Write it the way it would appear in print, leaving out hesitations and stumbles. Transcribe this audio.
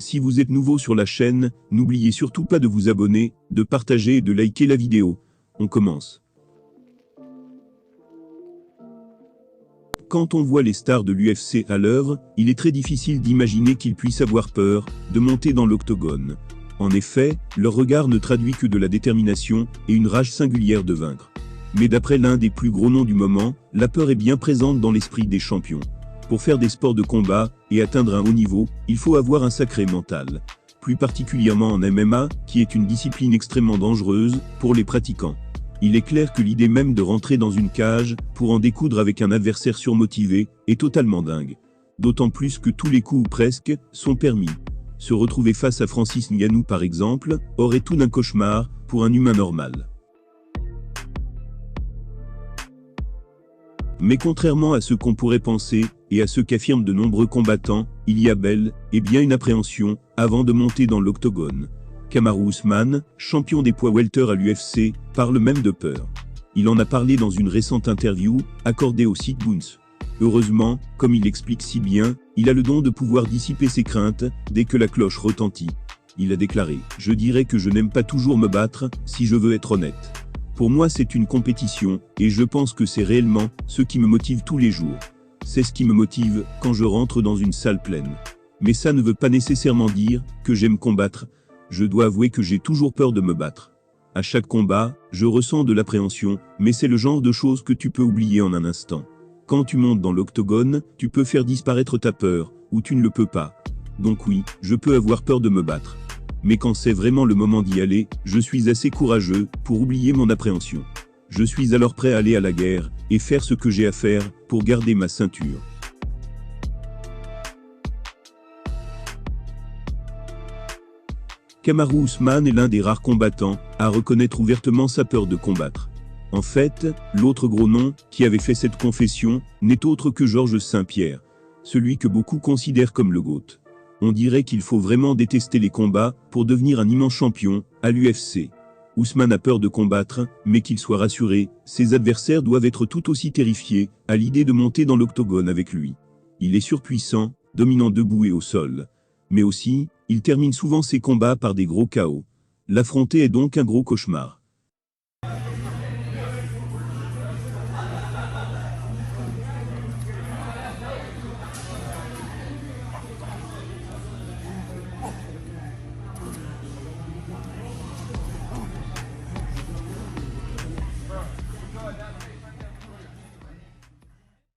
Si vous êtes nouveau sur la chaîne, n'oubliez surtout pas de vous abonner, de partager et de liker la vidéo. On commence. Quand on voit les stars de l'UFC à l'œuvre, il est très difficile d'imaginer qu'ils puissent avoir peur de monter dans l'octogone. En effet, leur regard ne traduit que de la détermination et une rage singulière de vaincre. Mais d'après l'un des plus gros noms du moment, la peur est bien présente dans l'esprit des champions. Pour faire des sports de combat et atteindre un haut niveau, il faut avoir un sacré mental. Plus particulièrement en MMA, qui est une discipline extrêmement dangereuse pour les pratiquants. Il est clair que l'idée même de rentrer dans une cage pour en découdre avec un adversaire surmotivé est totalement dingue. D'autant plus que tous les coups ou presque sont permis. Se retrouver face à Francis Ngannou par exemple, aurait tout d'un cauchemar pour un humain normal. Mais contrairement à ce qu'on pourrait penser, et à ce qu'affirment de nombreux combattants, il y a bel et bien une appréhension avant de monter dans l'octogone. Kamaru Usman, champion des poids welter à l'UFC, parle même de peur. Il en a parlé dans une récente interview accordée au site Bounce. Heureusement, comme il l'explique si bien, il a le don de pouvoir dissiper ses craintes dès que la cloche retentit. Il a déclaré « Je dirais que je n'aime pas toujours me battre, si je veux être honnête. Pour moi c'est une compétition, et je pense que c'est réellement ce qui me motive tous les jours. C'est ce qui me motive quand je rentre dans une salle pleine. Mais ça ne veut pas nécessairement dire que j'aime combattre. Je dois avouer que j'ai toujours peur de me battre. À chaque combat, je ressens de l'appréhension, mais c'est le genre de choses que tu peux oublier en un instant. Quand tu montes dans l'octogone, tu peux faire disparaître ta peur, ou tu ne le peux pas. Donc oui, je peux avoir peur de me battre. Mais quand c'est vraiment le moment d'y aller, je suis assez courageux pour oublier mon appréhension. Je suis alors prêt à aller à la guerre, et faire ce que j'ai à faire, pour garder ma ceinture. Kamaru Usman est l'un des rares combattants à reconnaître ouvertement sa peur de combattre. En fait, l'autre gros nom qui avait fait cette confession n'est autre que Georges St-Pierre, celui que beaucoup considèrent comme le GOAT. On dirait qu'il faut vraiment détester les combats pour devenir un immense champion à l'UFC. Usman a peur de combattre, mais qu'il soit rassuré, ses adversaires doivent être tout aussi terrifiés à l'idée de monter dans l'octogone avec lui. Il est surpuissant, dominant debout et au sol. Mais aussi, il termine souvent ses combats par des gros KO. L'affronter est donc un gros cauchemar.